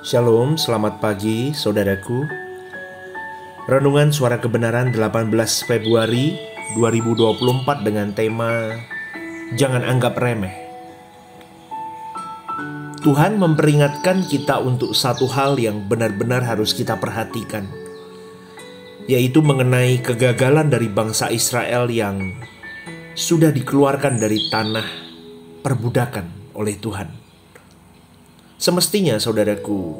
Shalom, selamat pagi saudaraku. Renungan Suara Kebenaran 18 Februari 2024 dengan tema Jangan Anggap Remeh. Tuhan memperingatkan kita untuk satu hal yang benar-benar harus kita perhatikan, yaitu mengenai kegagalan dari bangsa Israel yang sudah dikeluarkan dari tanah perbudakan oleh Tuhan. Semestinya saudaraku,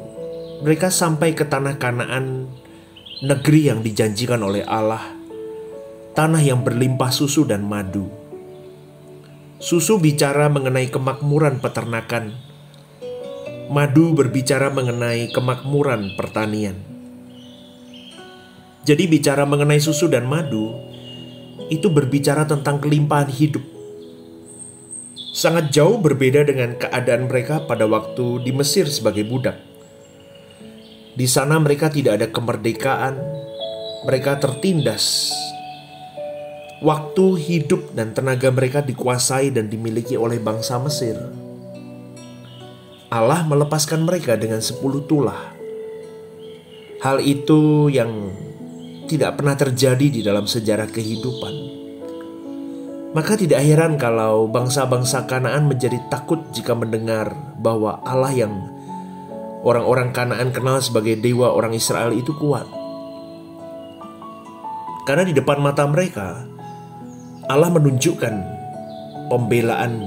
mereka sampai ke tanah Kanaan, negeri yang dijanjikan oleh Allah, tanah yang berlimpah susu dan madu. Susu bicara mengenai kemakmuran peternakan, madu berbicara mengenai kemakmuran pertanian. Jadi bicara mengenai susu dan madu, itu berbicara tentang kelimpahan hidup. Sangat jauh berbeda dengan keadaan mereka pada waktu di Mesir sebagai budak. Di sana mereka tidak ada kemerdekaan, mereka tertindas. Waktu, hidup, dan tenaga mereka dikuasai dan dimiliki oleh bangsa Mesir. Allah melepaskan mereka dengan 10 tulah. Hal itu yang tidak pernah terjadi di dalam sejarah kehidupan. Maka tidak heran kalau bangsa-bangsa Kanaan menjadi takut jika mendengar bahwa Allah yang orang-orang Kanaan kenal sebagai dewa orang Israel itu kuat. Karena di depan mata mereka, Allah menunjukkan pembelaan,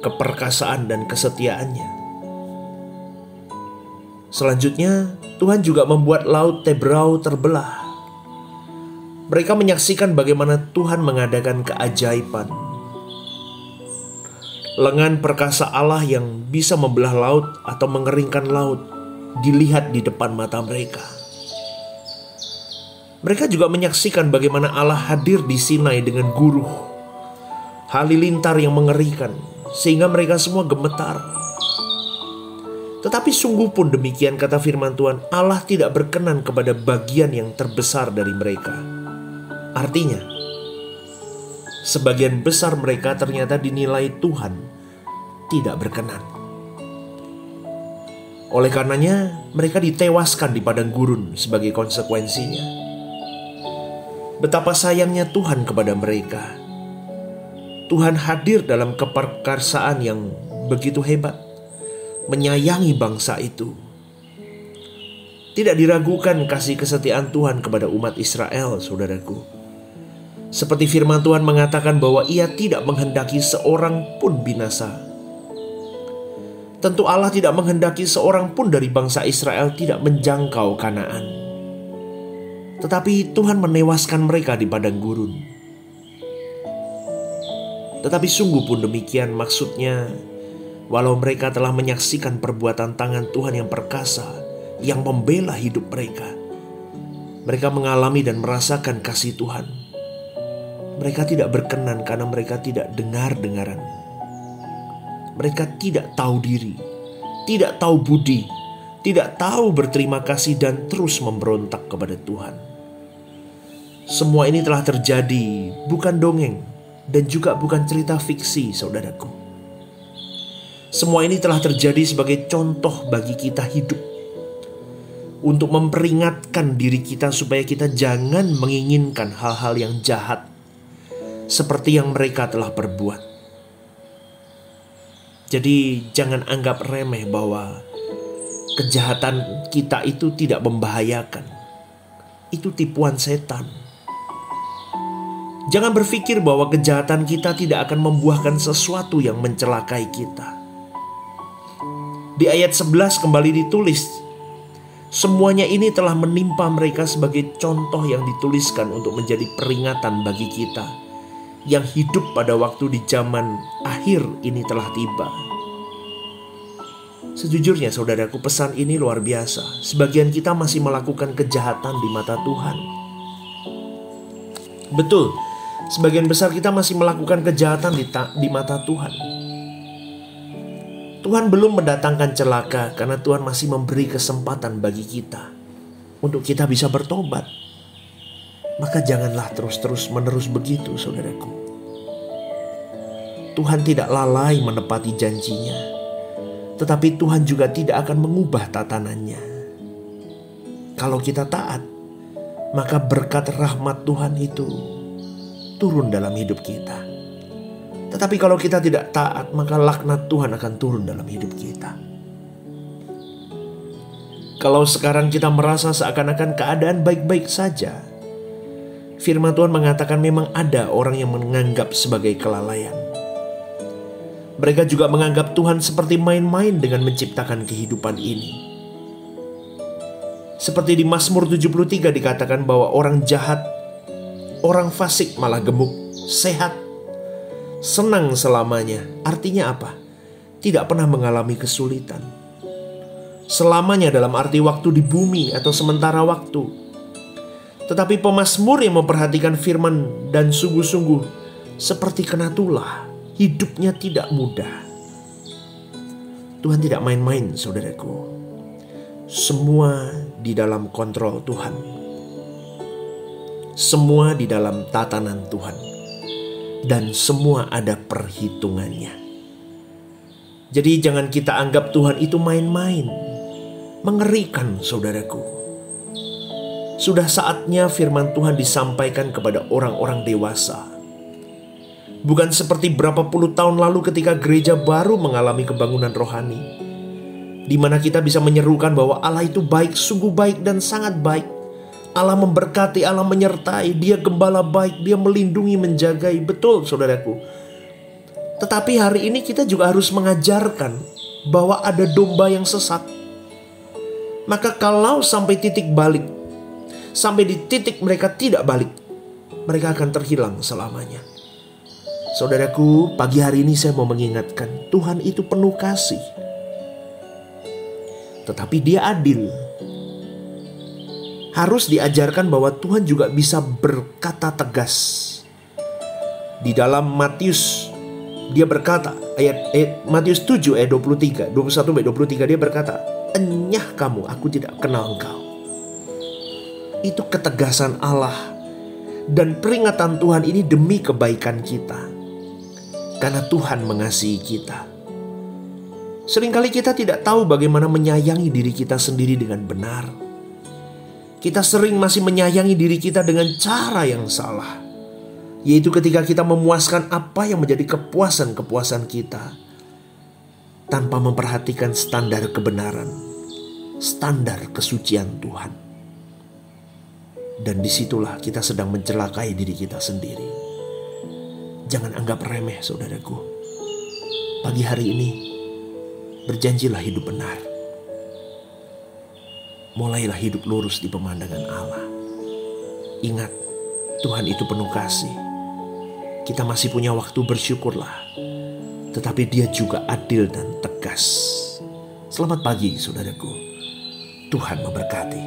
keperkasaan, dan kesetiaannya. Selanjutnya, Tuhan juga membuat laut Tebrau terbelah. Mereka menyaksikan bagaimana Tuhan mengadakan keajaiban. Lengan perkasa Allah yang bisa membelah laut atau mengeringkan laut dilihat di depan mata mereka. Mereka juga menyaksikan bagaimana Allah hadir di Sinai dengan guruh, halilintar yang mengerikan, sehingga mereka semua gemetar. Tetapi sungguh pun demikian, kata firman Tuhan, Allah tidak berkenan kepada bagian yang terbesar dari mereka. Artinya, sebagian besar mereka ternyata dinilai Tuhan tidak berkenan. Oleh karenanya, mereka ditewaskan di padang gurun sebagai konsekuensinya. Betapa sayangnya Tuhan kepada mereka. Tuhan hadir dalam keperkasaan yang begitu hebat, menyayangi bangsa itu. Tidak diragukan kasih kesetiaan Tuhan kepada umat Israel, saudaraku. Seperti firman Tuhan mengatakan bahwa Ia tidak menghendaki seorang pun binasa. Tentu Allah tidak menghendaki seorang pun dari bangsa Israel tidak menjangkau Kanaan. Tetapi Tuhan menewaskan mereka di padang gurun. Tetapi sungguh pun demikian, maksudnya walau mereka telah menyaksikan perbuatan tangan Tuhan yang perkasa, yang membela hidup mereka, mereka mengalami dan merasakan kasih Tuhan. Mereka tidak berkenan karena mereka tidak dengar-dengaran. Mereka tidak tahu diri, tidak tahu budi, tidak tahu berterima kasih, dan terus memberontak kepada Tuhan. Semua ini telah terjadi, bukan dongeng, dan juga bukan cerita fiksi, saudaraku. Semua ini telah terjadi sebagai contoh bagi kita hidup, untuk memperingatkan diri kita supaya kita jangan menginginkan hal-hal yang jahat seperti yang mereka telah perbuat. Jadi jangan anggap remeh bahwa kejahatan kita itu tidak membahayakan. Itu tipuan setan. Jangan berpikir bahwa kejahatan kita tidak akan membuahkan sesuatu yang mencelakai kita. Di ayat 11 kembali ditulis, semuanya ini telah menimpa mereka sebagai contoh yang dituliskan untuk menjadi peringatan bagi kita yang hidup pada waktu di zaman akhir ini telah tiba. Sejujurnya saudaraku, pesan ini luar biasa. Sebagian kita masih melakukan kejahatan di mata Tuhan. Betul, sebagian besar kita masih melakukan kejahatan di mata Tuhan. Tuhan belum mendatangkan celaka karena Tuhan masih memberi kesempatan bagi kita untuk kita bisa bertobat. Maka janganlah terus menerus begitu, saudaraku. Tuhan tidak lalai menepati janjinya. Tetapi Tuhan juga tidak akan mengubah tatanannya. Kalau kita taat, maka berkat rahmat Tuhan itu turun dalam hidup kita. Tetapi kalau kita tidak taat, maka laknat Tuhan akan turun dalam hidup kita. Kalau sekarang kita merasa seakan-akan keadaan baik-baik saja, firman Tuhan mengatakan memang ada orang yang menganggap sebagai kelalaian. Mereka juga menganggap Tuhan seperti main-main dengan menciptakan kehidupan ini. Seperti di Mazmur 73 dikatakan bahwa orang jahat, orang fasik malah gemuk, sehat, senang selamanya. Artinya apa? Tidak pernah mengalami kesulitan. Selamanya dalam arti waktu di bumi atau sementara waktu. Tetapi pemazmur yang memperhatikan firman dan sungguh-sungguh seperti kena tulah, hidupnya tidak mudah. Tuhan tidak main-main, saudaraku. Semua di dalam kontrol Tuhan. Semua di dalam tatanan Tuhan. Dan semua ada perhitungannya. Jadi jangan kita anggap Tuhan itu main-main. Mengerikan, saudaraku. Sudah saatnya firman Tuhan disampaikan kepada orang-orang dewasa. Bukan seperti berapa puluh tahun lalu ketika gereja baru mengalami kebangunan rohani, di mana kita bisa menyerukan bahwa Allah itu baik, sungguh baik dan sangat baik. Allah memberkati, Allah menyertai, Dia gembala baik, Dia melindungi, menjagai. Betul, saudaraku. Tetapi hari ini kita juga harus mengajarkan bahwa ada domba yang sesat. Maka kalau sampai titik balik, sampai di titik mereka tidak balik, mereka akan terhilang selamanya. Saudaraku, pagi hari ini saya mau mengingatkan, Tuhan itu penuh kasih. Tetapi Dia adil. Harus diajarkan bahwa Tuhan juga bisa berkata tegas. Di dalam Matius, Dia berkata, Matius 7 ayat 23, 21-23, Dia berkata, "Enyah kamu, aku tidak kenal engkau." Itu ketegasan Allah. Dan peringatan Tuhan ini demi kebaikan kita. Karena Tuhan mengasihi kita. Seringkali kita tidak tahu bagaimana menyayangi diri kita sendiri dengan benar. Kita sering masih menyayangi diri kita dengan cara yang salah. Yaitu ketika kita memuaskan apa yang menjadi kepuasan-kepuasan kita. Tanpa memperhatikan standar kebenaran. Standar kesucian Tuhan. Dan disitulah kita sedang mencelakai diri kita sendiri. Jangan anggap remeh, saudaraku. Pagi hari ini, berjanjilah hidup benar. Mulailah hidup lurus di pemandangan Allah. Ingat, Tuhan itu penuh kasih. Kita masih punya waktu, bersyukurlah. Tetapi Dia juga adil dan tegas. Selamat pagi, saudaraku. Tuhan memberkati.